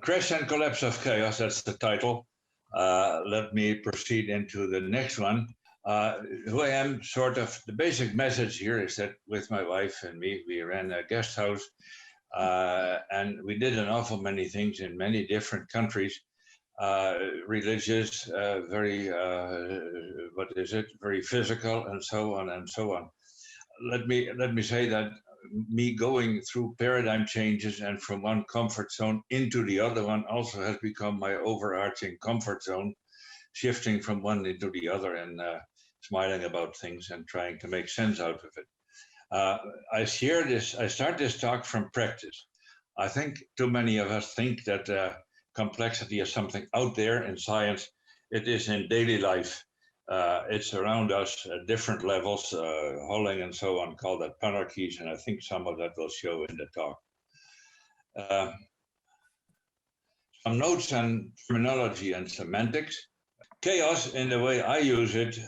Crash and Collapse of Chaos, that's the title. Let me proceed into the next one. Who I am, sort of, the basic message here is that with my wife and me, we ran a guest house and we did an awful many things in many different countries. Religious, very, very physical, and so on and so on. Let me say that me going through paradigm changes and from one comfort zone into the other one also has become my overarching comfort zone, shifting from one into the other and smiling about things and trying to make sense out of it. I start this talk from practice. I think too many of us think that complexity is something out there in science. It is in daily life. It's around us at different levels. Holling and so on call that panarchies, and I think some of that will show in the talk. Some notes on terminology and semantics. Chaos, in the way I use it,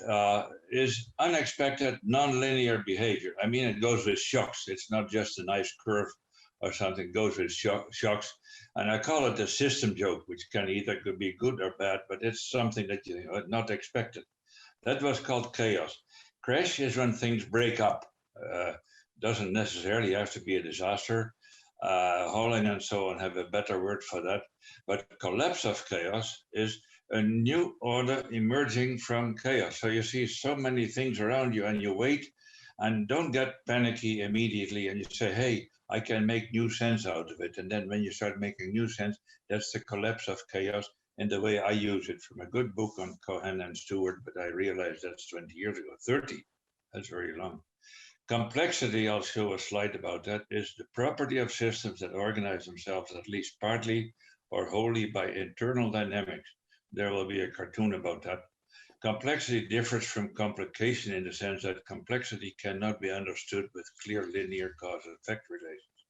is unexpected, non-linear behavior. I mean, it goes with shocks. It's not just a nice curve or something. It goes with shocks. And I call it a system joke, which can either could be good or bad, but it's something that you not expected. That was called chaos. Crash is when things break up. Doesn't necessarily have to be a disaster. Holling and so on have a better word for that. But collapse of chaos is a new order emerging from chaos. So you see so many things around you and you wait and don't get panicky immediately and you say, hey, I can make new sense out of it. And then when you start making new sense, that's the collapse of chaos in the way I use it from a good book on Cohen and Stewart, but I realized that's 20 years ago, 30, that's very long. Complexity, I'll show a slide about that, is the property of systems that organize themselves at least partly or wholly by internal dynamics. There will be a cartoon about that. Complexity differs from complication in the sense that complexity cannot be understood with clear linear cause-effect relations,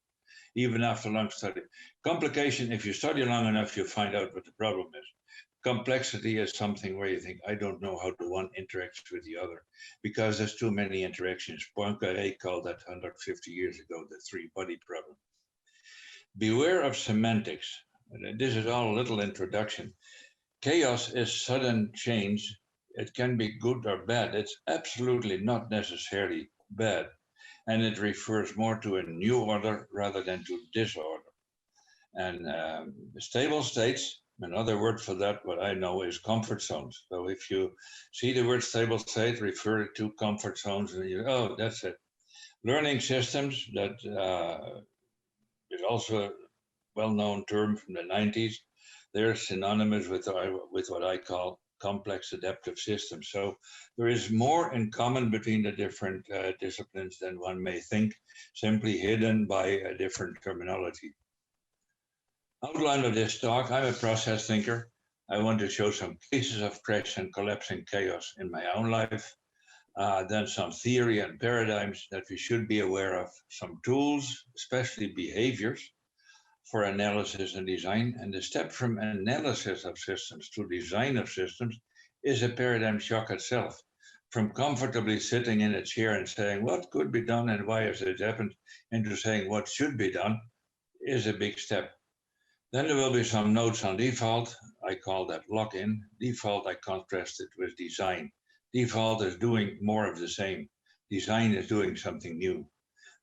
even after long study. Complication, if you study long enough, you find out what the problem is. Complexity is something where you think, I don't know how the one interacts with the other, because there's too many interactions. Poincaré called that 150 years ago the three-body problem. Beware of semantics. This is all a little introduction. Chaos is sudden change. It can be good or bad. It's absolutely not necessarily bad. And it refers more to a new order rather than to disorder. And stable states, another word for that, what I know, is comfort zones. So if you see the word stable state, refer to comfort zones, and you, oh, that's it. Learning systems, that is also a well-known term from the 90s. They're synonymous with what I call complex adaptive systems. So there is more in common between the different disciplines than one may think, simply hidden by a different terminology. Outline of this talk, I'm a process thinker. I want to show some cases of crash and collapsing chaos in my own life, then some theory and paradigms that we should be aware of, some tools, especially behaviors, for analysis and design. And the step from analysis of systems to design of systems is a paradigm shock itself. From comfortably sitting in a chair and saying what could be done and why has it happened, into saying what should be done is a big step. Then there will be some notes on default. I call that lock-in. Default, I contrast it with design. Default is doing more of the same. Design is doing something new.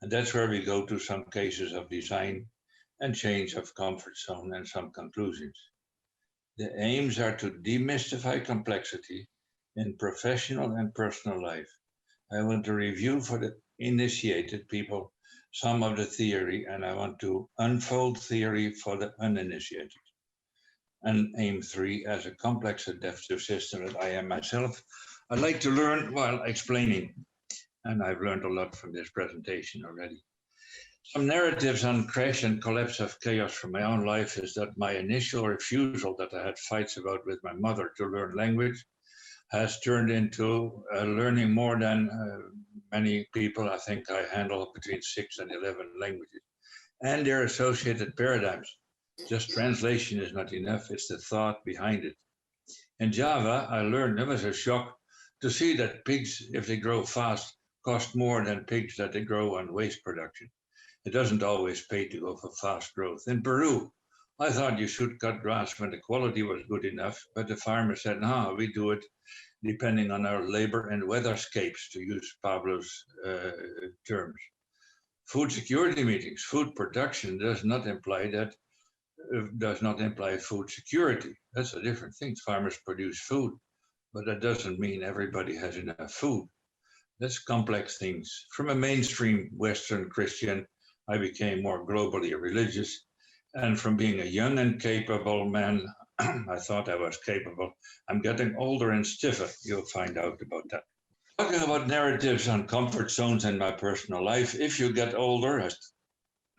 And that's where we go to some cases of design and change of comfort zone and some conclusions. The aims are to demystify complexity in professional and personal life. I want to review for the initiated people some of the theory, and I want to unfold theory for the uninitiated. And aim 3, as a complex adaptive system that I am myself, I like to learn while explaining, and I've learned a lot from this presentation already. Some narratives on crash and collapse of chaos from my own life is that my initial refusal that I had fights about with my mother to learn language has turned into learning more than many people. I think I handle between 6 and 11 languages and their associated paradigms. Just translation is not enough, it's the thought behind it. In Java, I learned, it was a shock to see that pigs, if they grow fast, cost more than pigs that they grow on waste production. It doesn't always pay to go for fast growth. In Peru, I thought you should cut grass when the quality was good enough, but the farmer said, no, we do it depending on our labor and weatherscapes, to use Pablo's terms. Food security meetings, food production does not imply food security. That's a different thing. Farmers produce food, but that doesn't mean everybody has enough food. That's complex things. From a mainstream Western Christian, I became more globally religious. And from being a young and capable man, I thought I was capable. I'm getting older and stiffer. You'll find out about that. Talking about narratives on comfort zones in my personal life, if you get older,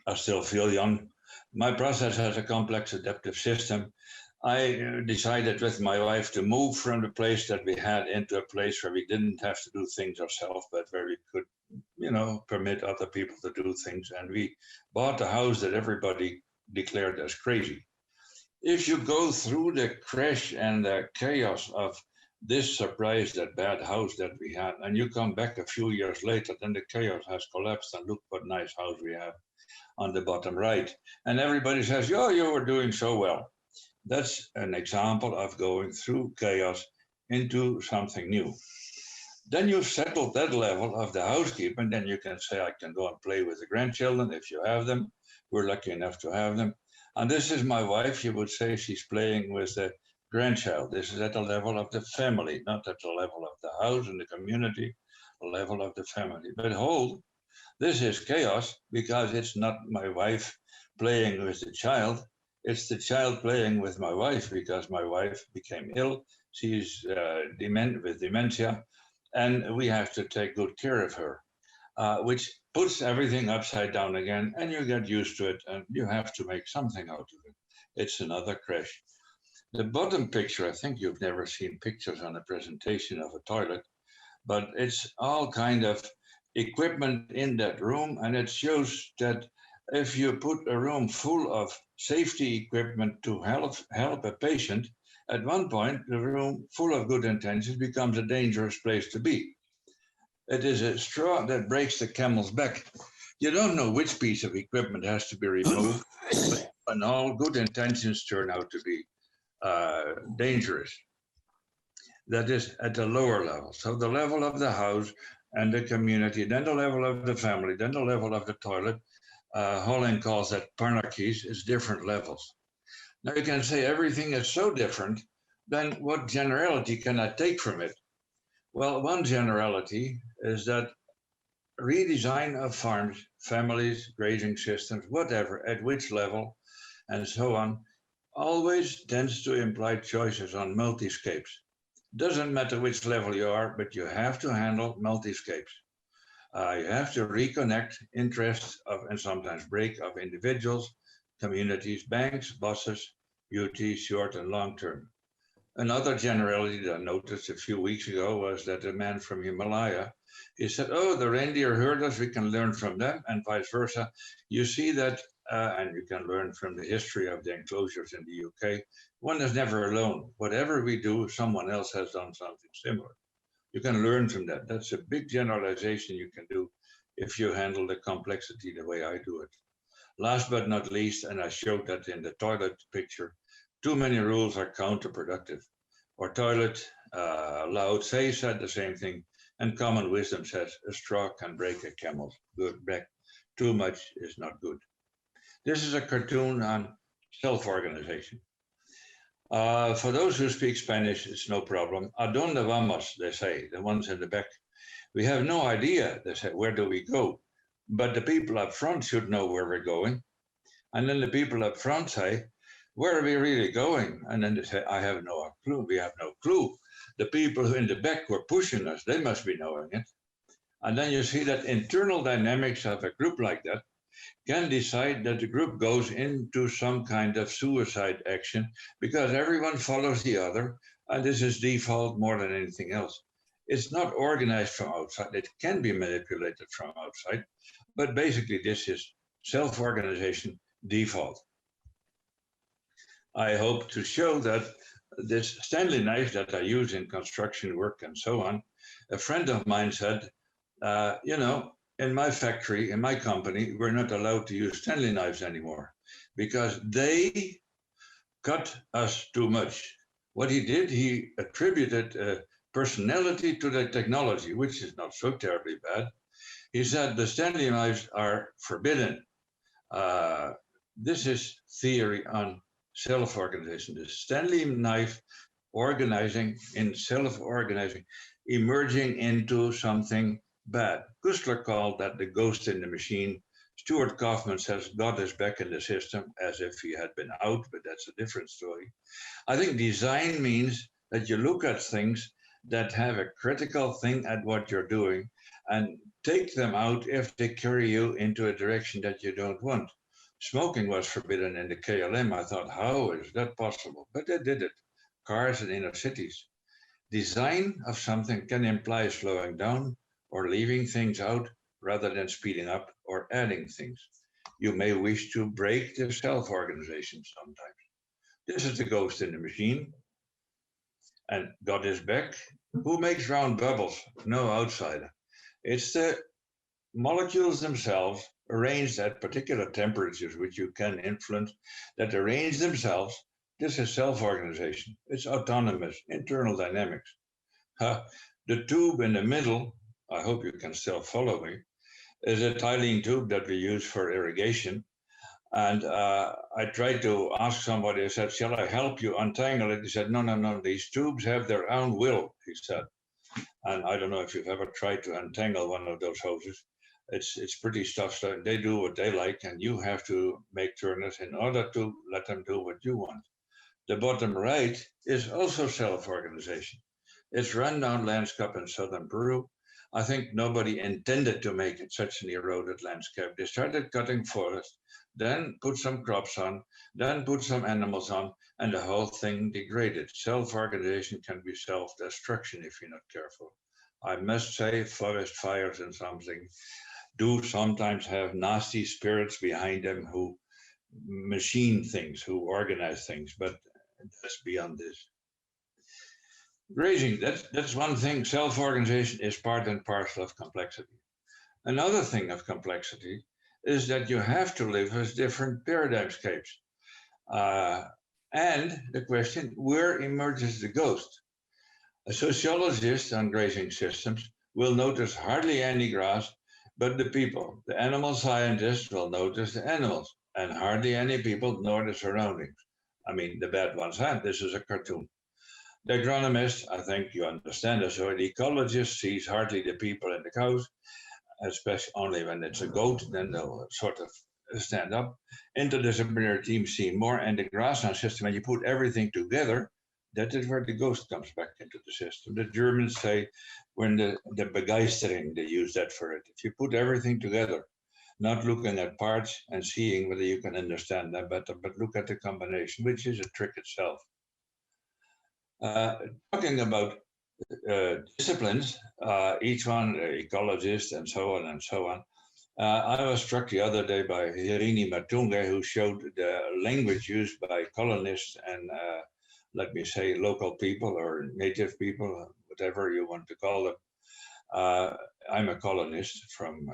I still feel young. My process has a complex adaptive system. I decided with my wife to move from the place that we had into a place where we didn't have to do things ourselves, but where we could, permit other people to do things. And we bought a house that everybody declared as crazy. If you go through the crash and the chaos of this surprise, that bad house that we had, and you come back a few years later, then the chaos has collapsed, and look what nice house we have on the bottom right. And everybody says, oh, you were doing so well. That's an example of going through chaos into something new. Then you've settled that level of the housekeeping, then you can say, I can go and play with the grandchildren if you have them. We're lucky enough to have them. And this is my wife. You would say she's playing with the grandchild. This is at the level of the family, not at the level of the house and the community, the level of the family. But hold, this is chaos because it's not my wife playing with the child. It's the child playing with my wife because my wife became ill. She's with dementia, and we have to take good care of her, which puts everything upside down again, and you get used to it, and you have to make something out of it. It's another crash. The bottom picture, I think you've never seen pictures on a presentation of a toilet, but it's all kind of equipment in that room, and it shows that if you put a room full of safety equipment to help a patient, at one point the room full of good intentions becomes a dangerous place to be. It is a straw that breaks the camel's back. You don't know which piece of equipment has to be removed, and all good intentions turn out to be dangerous. That is at the lower level. So the level of the house and the community, then the level of the family, then the level of the toilet. Holling calls that parnakies, is different levels. Now you can say everything is so different, then what generality can I take from it? Well, one generality is that redesign of farms, families, grazing systems, whatever, at which level, and so on, always tends to imply choices on multi-scapes. Doesn't matter which level you are, but you have to handle multi-scapes. You have to reconnect interests of, and sometimes break, of individuals, communities, banks, bosses, UT, short and long term. Another generality that I noticed a few weeks ago was that a man from Himalaya, he said, oh, the reindeer herders, we can learn from them, and vice versa. You see that, and you can learn from the history of the enclosures in the UK. One is never alone. Whatever we do, someone else has done something similar. You can learn from that. That's a big generalization you can do if you handle the complexity the way I do it. Last but not least, and I showed that in the toilet picture, too many rules are counterproductive. Or toilet, Lao Tse said the same thing, and common wisdom says a straw can break a camel's back. Too much is not good. This is a cartoon on self-organization. For those who speak Spanish, it's no problem. ¿A dónde vamos? They say, the ones in the back. We have no idea, they say, where do we go? But the people up front should know where we're going. And then the people up front say, where are we really going? And then they say, I have no clue. We have no clue. The people who in the back were pushing us, they must be knowing it. And then you see that internal dynamics of a group like that can decide that the group goes into some kind of suicide action because everyone follows the other, and this is default more than anything else. It's not organized from outside. It can be manipulated from outside, but basically this is self-organization default. I hope to show that this Stanley knife that I use in construction work and so on, a friend of mine said, You know, in my factory, in my company, we're not allowed to use Stanley knives anymore because they cut us too much. What he did, he attributed personality to the technology, which is not so terribly bad. He said the Stanley knives are forbidden. Uh, this is theory on self-organization. The Stanley knife organizing in self-organizing, emerging into something bad. Kussler called that the ghost in the machine. Stuart Kaufman says God is back in the system as if he had been out, but that's a different story. I think design means that you look at things that have a critical thing at what you're doing and take them out if they carry you into a direction that you don't want. Smoking was forbidden in the KLM. I thought, how is that possible? But they did it. Cars in inner cities. Design of something can imply slowing down or leaving things out rather than speeding up or adding things. You may wish to break the self organization sometimes. This is the ghost in the machine, and God is back. Who makes round bubbles? No outsider. It's the molecules themselves arranged at particular temperatures, which you can influence, that arrange themselves. This is self organization. It's autonomous, internal dynamics. The tube in the middle, I hope you can still follow me, is a Tylene tube that we use for irrigation. And I tried to ask somebody, I said, shall I help you untangle it? He said, no, no, no, these tubes have their own will, he said. And I don't know if you've ever tried to untangle one of those hoses. It's pretty stuff. So they do what they like, and you have to make turners in order to let them do what you want. The bottom right is also self-organization. It's rundown landscape in southern Peru. I think nobody intended to make it such an eroded landscape. They started cutting forest, then put some crops on, then put some animals on, and the whole thing degraded. Self-organization can be self-destruction if you're not careful. I must say, forest fires and something do sometimes have nasty spirits behind them who machine things, who organize things, but that's beyond this. Grazing, that's one thing. Self-organization is part and parcel of complexity. Another thing of complexity is that you have to live with different paradigmscapes. Uh, and the question, where emerges the ghost? A sociologist on grazing systems will notice hardly any grass, but the people. The animal scientist will notice the animals, and hardly any people nor the surroundings. I mean, the bad ones, huh? This is a cartoon. The agronomist, I think you understand this, or the ecologist sees hardly the people and the cows, especially only when it's a goat, then they'll sort of stand up. Interdisciplinary teams see more, and the grassland system, when you put everything together, that is where the ghost comes back into the system. The Germans say when the begeistering, they use that for it. If you put everything together, not looking at parts and seeing whether you can understand them better, but look at the combination, which is a trick itself. Uh, Talking about disciplines, each one, ecologist and so on and so on. I was struck the other day by Hirini Matunga, who showed the language used by colonists and, let me say, local people or native people, whatever you want to call them. I'm a colonist from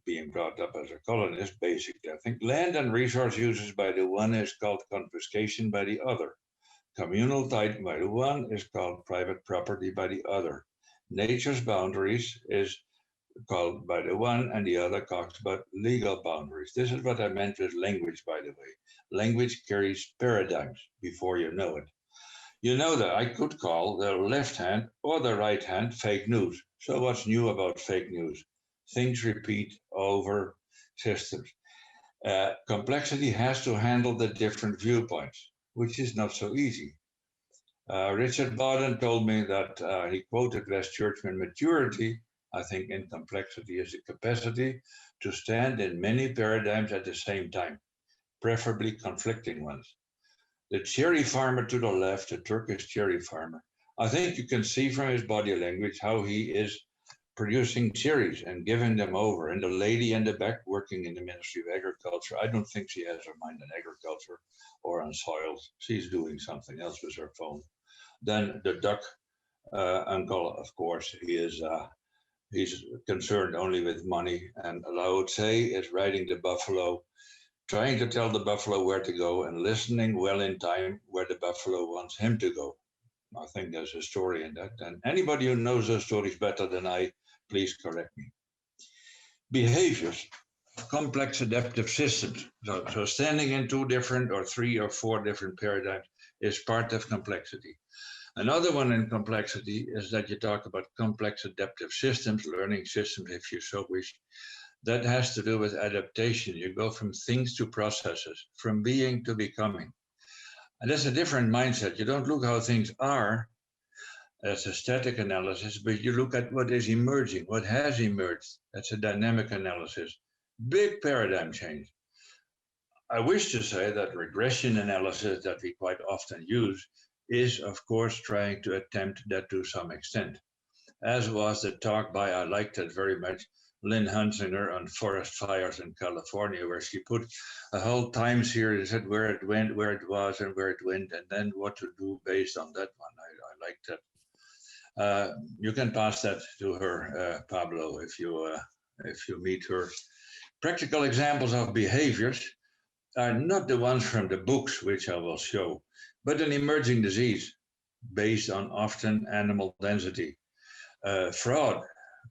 being brought up as a colonist, basically. I think land and resource uses by the one is called confiscation by the other. Communal title by the one is called private property by the other. Nature's boundaries is called by the one, and the other talks about legal boundaries. This is what I meant with language, by the way. Language carries paradigms before you know it. You know that I could call the left hand or the right hand fake news. So what's new about fake news? Things repeat over systems. Complexity has to handle the different viewpoints, which is not so easy. Richard Bawden told me that he quoted West Churchman, maturity, I think, in complexity is the capacity to stand in many paradigms at the same time, preferably conflicting ones. The cherry farmer to the left, the Turkish cherry farmer, I think you can see from his body language how he is producing cherries and giving them over. And the lady in the back working in the Ministry of Agriculture, I don't think she has her mind on agriculture or on soils. She's doing something else with her phone. Then the duck uncle, of course, he is He's concerned only with money. And Lao Tse is riding the buffalo, trying to tell the buffalo where to go and listening well in time where the buffalo wants him to go. I think there's a story in that. And anybody who knows those stories better than I, please correct me. Behaviors, complex adaptive systems. So standing in two different or three or four different paradigms is part of complexity. Another one in complexity is that you talk about complex adaptive systems, learning systems, if you so wish. That has to do with adaptation. You go from things to processes, from being to becoming. And that's a different mindset. You don't look how things are as a static analysis, but you look at what is emerging, what has emerged. That's a dynamic analysis. Big paradigm change. I wish to say that regression analysis that we quite often use is, of course, trying to attempt that to some extent, as was the talk by, I liked it very much, Lynn Hunsinger on forest fires in California, where she put a whole time series, said where it went, where it was, and where it went, and then what to do based on that one. I liked that. You can pass that to her, Pablo, if you meet her. Practical examples of behaviors are not the ones from the books, which I will show, but an emerging disease based on often animal density. Fraud,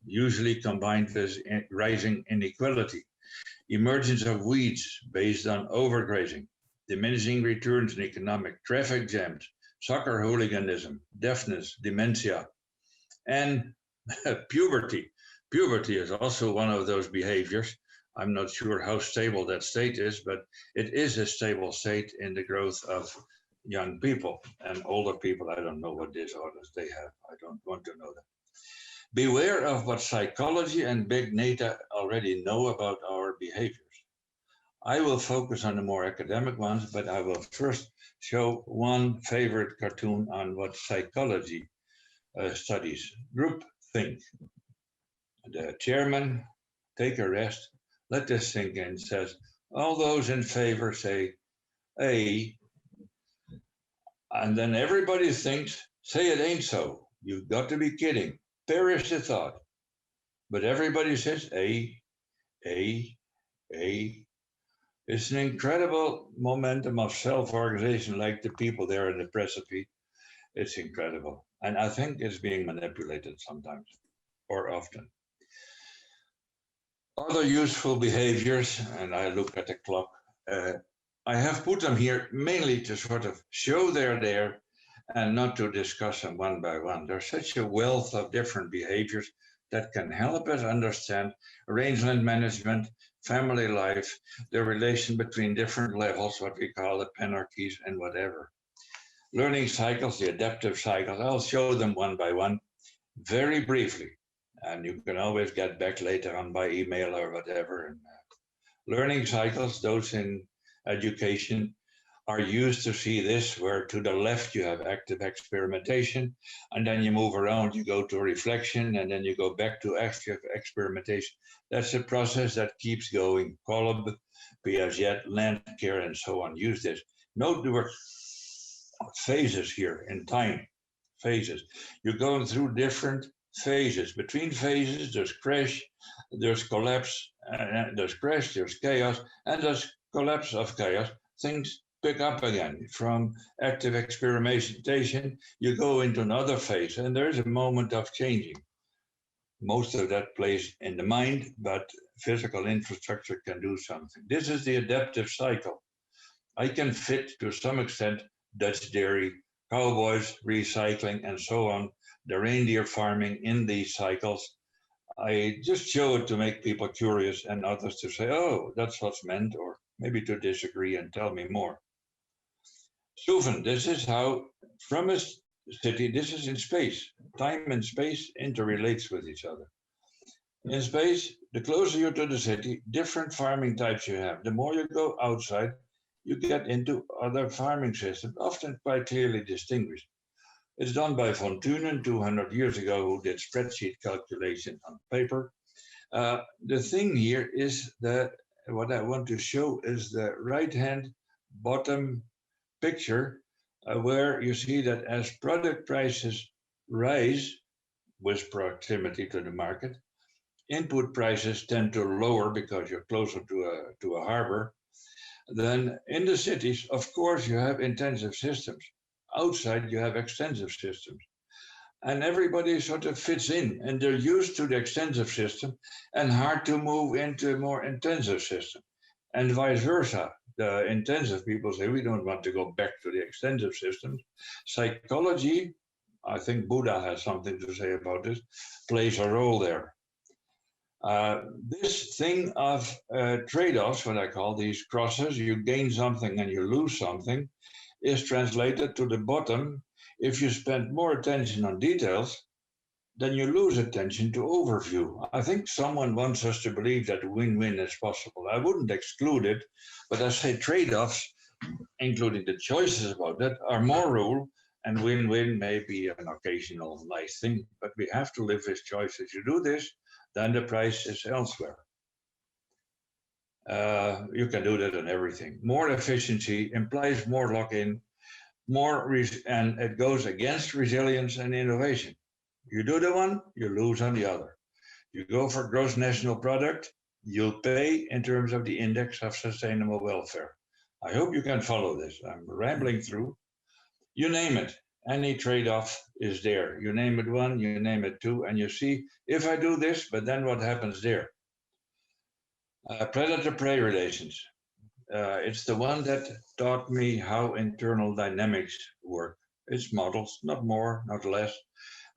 usually combined with rising inequality. Emergence of weeds based on overgrazing. Diminishing returns in economic traffic jams, soccer hooliganism, deafness, dementia, and puberty. Puberty is also one of those behaviors. I'm not sure how stable that state is, but it is a stable state in the growth of young people and older people. I don't know what disorders they have. I don't want to know that. Beware of what psychology and big data already know about our behaviors. I will focus on the more academic ones, but I will first show one favorite cartoon on what psychology studies. Groupthink. The chairman, take a rest, let this sink in, says, all those in favor say A, and then everybody thinks, say it ain't so. You've got to be kidding. Perish the thought. But everybody says A, A, A. It's an incredible momentum of self-organization, like the people there in the precipice. It's incredible. And I think it's being manipulated sometimes, or often. Other useful behaviors, and I look at the clock, I have put them here mainly to sort of show they're there and not to discuss them one by one. There's such a wealth of different behaviors that can help us understand rangeland management, family life, the relation between different levels, what we call the penarchies and whatever. Learning cycles, the adaptive cycles, I'll show them one by one very briefly. And you can always get back later on by email or whatever. And, learning cycles, those in education, are used to see this, where to the left you have active experimentation, and then you move around, you go to reflection, and then you go back to active experimentation. That's a process that keeps going. Kolb, Piaget, Landcare, and so on use this. Note there were phases here in time, phases. You're going through different phases. Between phases, there's crash, there's collapse, there's crash, there's chaos, and there's collapse of chaos. Things pick up again. From active experimentation, you go into another phase, and there's a moment of changing. Most of that plays in the mind, but physical infrastructure can do something. This is the adaptive cycle. I can fit, to some extent, Dutch dairy, cowboys, recycling, and so on, the reindeer farming in these cycles. I just show it to make people curious and others to say, oh, that's what's meant, or maybe to disagree and tell me more. Steuven, this is how, from a city, this is in space. Time and space interrelates with each other. In space, the closer you're to the city, different farming types you have. The more you go outside, you get into other farming systems, often quite clearly distinguished. It's done by von Thunen 200 years ago, who did spreadsheet calculation on paper. The thing here is that what I want to show is the right-hand bottom picture, where you see that as product prices rise with proximity to the market, input prices tend to lower because you're closer to a harbor. Then in the cities, of course, you have intensive systems. Outside, you have extensive systems. And everybody sort of fits in, and they're used to the extensive system and hard to move into a more intensive system. And vice versa. The intensive people say, we don't want to go back to the extensive systems. Psychology, I think Buddha has something to say about this, plays a role there. This thing of trade-offs, what I call these crosses, you gain something and you lose something, is translated to the bottom. If you spend more attention on details, then you lose attention to overview. I think someone wants us to believe that win-win is possible. I wouldn't exclude it, but I say trade-offs, including the choices about that, are more rule, and win-win may be an occasional nice thing, but we have to live with choices. You do this, then the price is elsewhere. You can do that on everything. More efficiency implies more lock-in, and it goes against resilience and innovation. You do the one, you lose on the other. You go for gross national product, you'll pay in terms of the index of sustainable welfare. I hope you can follow this. I'm rambling through. You name it. Any trade-off is there. You name it one, you name it two, and you see, if I do this, but then what happens there? Predator-prey relations. It's the one that taught me how internal dynamics work. It's models, not more, not less.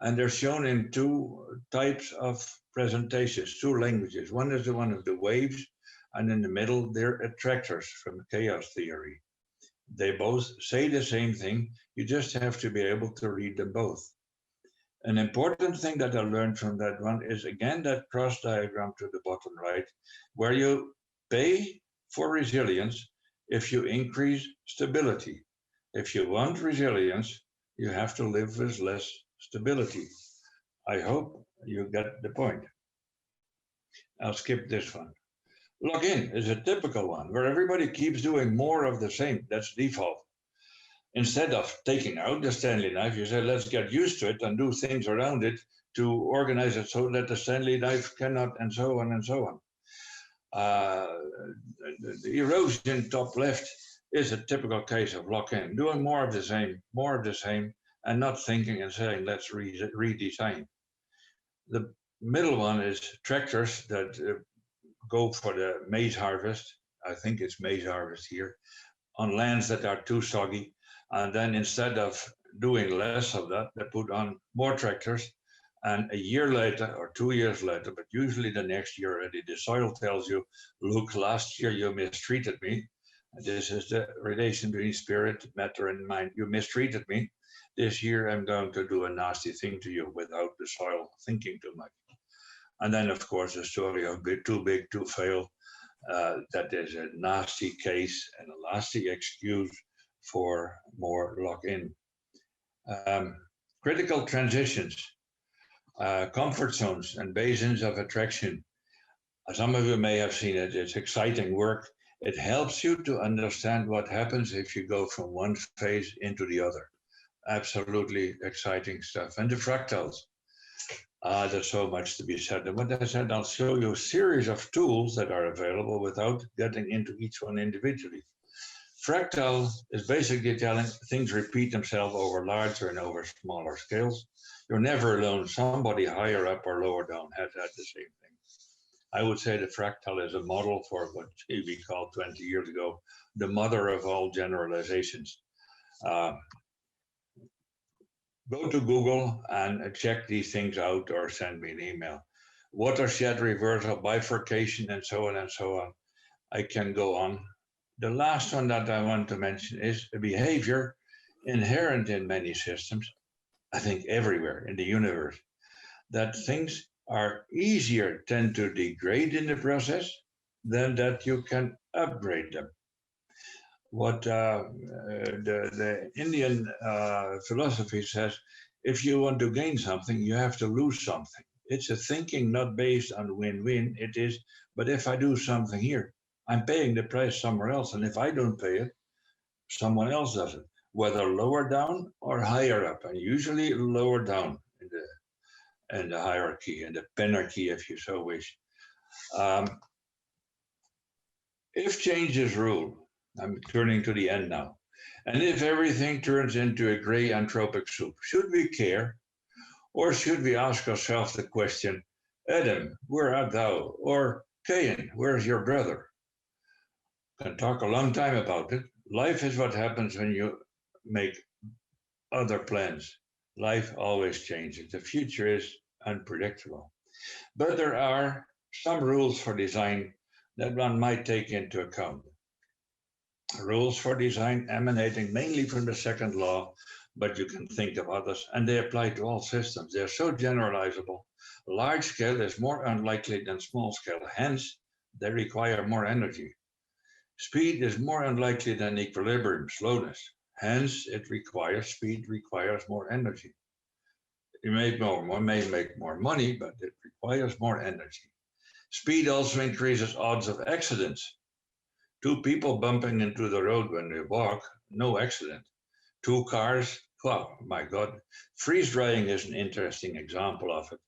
And they're shown in two types of presentations, two languages. One is the one of the waves, and in the middle, they're attractors from chaos theory. They both say the same thing. You just have to be able to read them both. An important thing that I learned from that one is, again, that cross diagram to the bottom right, where you pay for resilience if you increase stability. If you want resilience, you have to live with less stability. I hope you get the point. I'll skip this one. Lock-in is a typical one where everybody keeps doing more of the same. That's default. Instead of taking out the Stanley knife, you say, let's get used to it and do things around it to organize it so that the Stanley knife cannot, and so on and so on. The erosion top left is a typical case of lock-in, doing more of the same, and not thinking and saying, let's redesign. The middle one is tractors that go for the maize harvest. I think it's maize harvest here, on lands that are too soggy. And then instead of doing less of that, they put on more tractors. And a year later or 2 years later, but usually the next year already, the soil tells you, look, last year you mistreated me. This is the relation between spirit, matter, and mind. You mistreated me. This year I'm going to do a nasty thing to you without the soil thinking too much. And then, of course, the story of too big to fail. That is a nasty case and a nasty excuse for more lock-in. Critical transitions, comfort zones and basins of attraction. Some of you may have seen it. It's exciting work. It helps you to understand what happens if you go from one phase into the other. Absolutely exciting stuff. And the fractals. There's so much to be said. And what I said, I'll show you a series of tools that are available without getting into each one individually. Fractal is basically telling things repeat themselves over larger and over smaller scales. You're never alone. Somebody higher up or lower down has had the same thing. I would say the fractal is a model for what we called 20 years ago, the mother of all generalizations. Go to Google and check these things out or send me an email. Watershed reversal, bifurcation, and so on and so on. I can go on. The last one that I want to mention is a behavior inherent in many systems, I think everywhere in the universe, that things are easier tend to degrade in the process than that you can upgrade them. What the Indian philosophy says, if you want to gain something, you have to lose something. It's a thinking not based on win-win. It is, but if I do something here, I'm paying the price somewhere else. And if I don't pay it, someone else does it, whether lower down or higher up, and usually lower down in the hierarchy, in the penarchy, if you so wish. Um, if change is rule, I'm turning to the end now, and if everything turns into a gray anthropic soup, should we care? Or should we ask ourselves the question, Adam, where art thou? Or Cain, where's your brother? Can talk a long time about it. Life is what happens when you make other plans. Life always changes. The future is unpredictable. But there are some rules for design that one might take into account. Rules for design emanating mainly from the second law, but you can think of others, and they apply to all systems. They're so generalizable. Large scale is more unlikely than small scale, hence, they require more energy. Speed is more unlikely than equilibrium, slowness. Hence, speed requires more energy. You may make more money, but it requires more energy. Speed also increases odds of accidents. Two people bumping into the road when they walk, no accident. Two cars, oh my God. Freeze drying is an interesting example of it.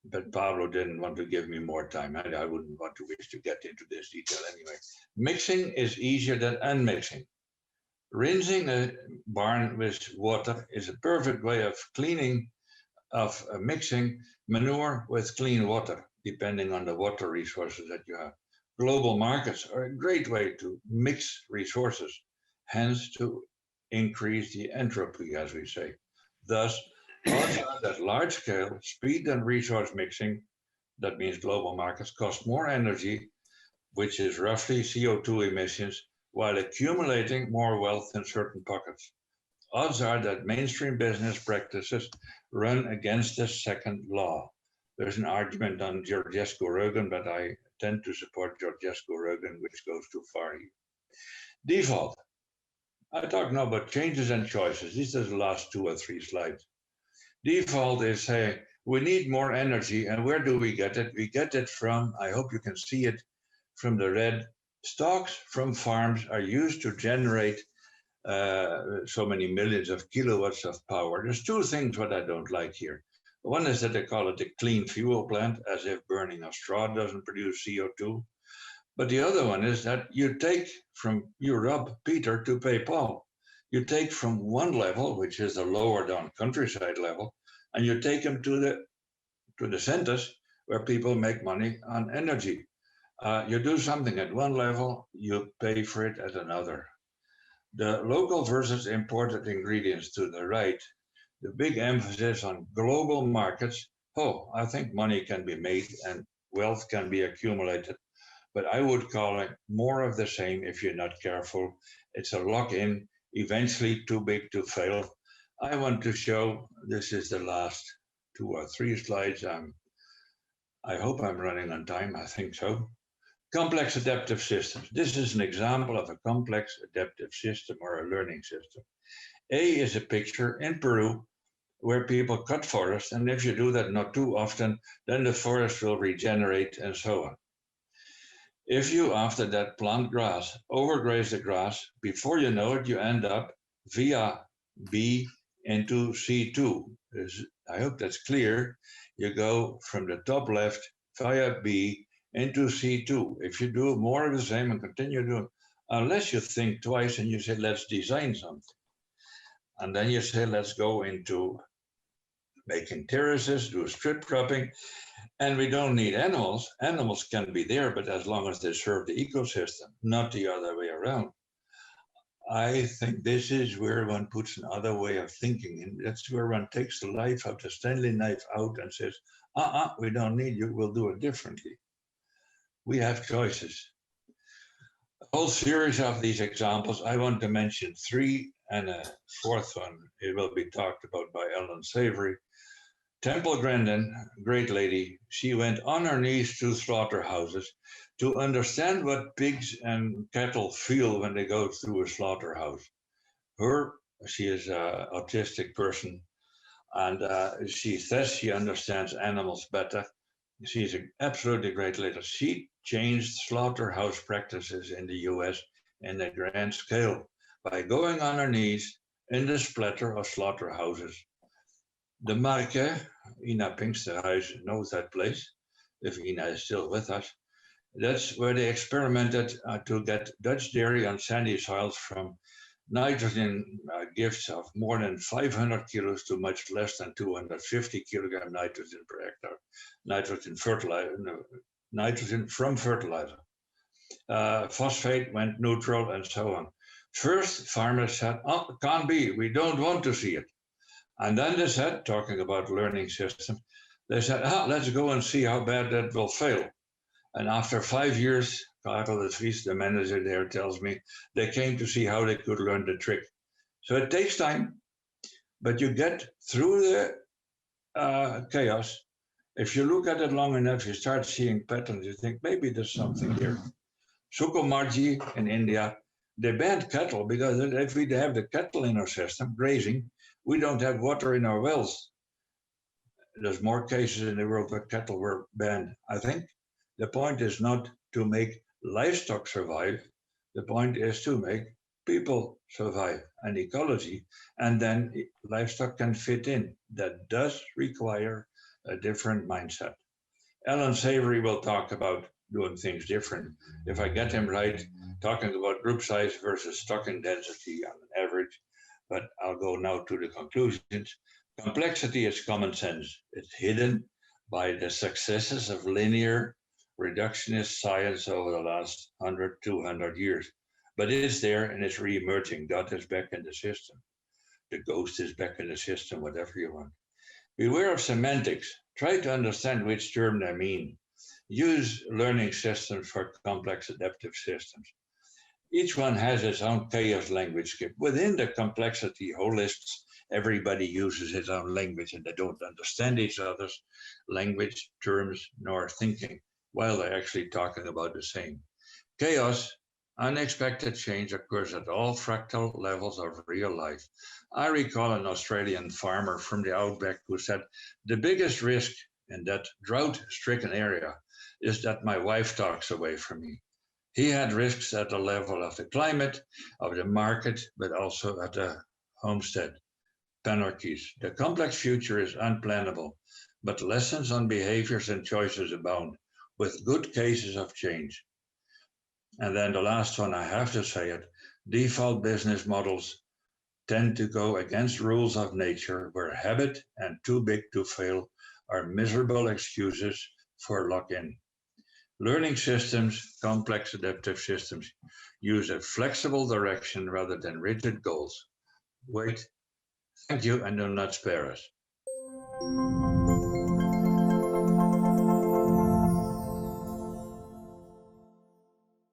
But Pablo didn't want to give me more time. I wouldn't want to wish to get into this detail anyway. Mixing is easier than unmixing. Rinsing a barn with water is a perfect way of mixing manure with clean water, depending on the water resources that you have. Global markets are a great way to mix resources, hence to increase the entropy, as we say. Thus, odds are that large scale speed and resource mixing, that means global markets, cost more energy, which is roughly CO2 emissions, while accumulating more wealth in certain pockets. Odds are that mainstream business practices run against the second law. There's an argument on Georgescu-Roegen, but I tend to support Georgescu-Roegen, which goes too far here. Default. I talk now about changes and choices. These are the last 2 or 3 slides. Default is saying we need more energy, and where do we get it? We get it from, I hope you can see it, from the red. Stocks from farms are used to generate so many millions of kilowatts of power. There's 2 things what I don't like here. One is that they call it a clean fuel plant, as if burning a straw doesn't produce CO2. But the other one is that you rob Peter to pay Paul. You take from one level, which is the lower down countryside level, and you take them to the centers where people make money on energy. You do something at one level, you pay for it at another. The local versus imported ingredients to the right, the big emphasis on global markets. Oh, I think money can be made and wealth can be accumulated, but I would call it more of the same if you're not careful. It's a lock-in, eventually too big to fail. I want to show, this is the last 2 or 3 slides. I hope I'm running on time, I think so. Complex adaptive systems. This is an example of a complex adaptive system or a learning system. A is a picture in Peru where people cut forest, and if you do that not too often, then the forest will regenerate and so on. If you, after that, plant grass, overgraze the grass, before you know it, you end up via B into C2. I hope that's clear. You go from the top left via B into C2. If you do more of the same and continue doing, unless you think twice and you say, let's design something. And then you say, let's go into making terraces, do strip cropping, and we don't need animals. Animals can be there, but as long as they serve the ecosystem, not the other way around. I think this is where one puts another way of thinking, and that's where one takes the life out, the Stanley knife out, and says, we don't need you, we'll do it differently. We have choices. A whole series of these examples. I want to mention 3, and a 4th one, it will be talked about by Ellen Savory. Temple Grandin, great lady, she went on her knees to slaughterhouses to understand what pigs and cattle feel when they go through a slaughterhouse. She is an autistic person, and she says she understands animals better. She's an absolutely great lady. She changed slaughterhouse practices in the US in a grand scale by going on her knees in the splatter of slaughterhouses. the Marke, Ina Pinksterhuis knows that place, if Ina is still with us. That's where they experimented to get Dutch dairy on sandy soils from nitrogen gifts of more than 500 kilos to much less than 250 kilogram nitrogen per hectare. Nitrogen fertilizer, no, nitrogen from fertilizer. Phosphate went neutral and so on. First, farmers said, oh, can't be, we don't want to see it. And then they said, talking about learning systems, they said, let's go and see how bad that will fail. And after 5 years, Karel de Vries, the manager there, tells me they came to see how they could learn the trick. So it takes time, but you get through the chaos. If you look at it long enough, you start seeing patterns. You think maybe there's something here. Sukumarji in India, they banned cattle because if we have the cattle in our system grazing, we don't have water in our wells. There's more cases in the world where cattle were banned. I think the point is not to make livestock survive. The point is to make people survive and ecology, and then livestock can fit in. That does require a different mindset. Alan Savory will talk about doing things different. If I get him right, talking about group size versus stocking density on an average, but I'll go now to the conclusions. Complexity is common sense. It's hidden by the successes of linear reductionist science over the last 100, 200 years. But it's there and it's re-emerging. God is back in the system. The ghost is back in the system, whatever you want. Beware of semantics. Try to understand which term they mean. Use learning systems for complex adaptive systems. Each one has its own chaos language skip. Within the complexity holists, everybody uses his own language and they don't understand each other's language, terms, nor thinking, while they're actually talking about the same. Chaos, unexpected change occurs at all fractal levels of real life. I recall an Australian farmer from the outback who said, the biggest risk in that drought-stricken area is that my wife talks away from me. He had risks at the level of the climate, of the market, but also at the homestead. Panarchies. The complex future is unplannable, but lessons on behaviors and choices abound, with good cases of change. And then the last one, I have to say it, default business models tend to go against rules of nature, where habit and too big to fail are miserable excuses for lock-in. Learning systems, complex adaptive systems, use a flexible direction rather than rigid goals. Wait, thank you, and do not spare us.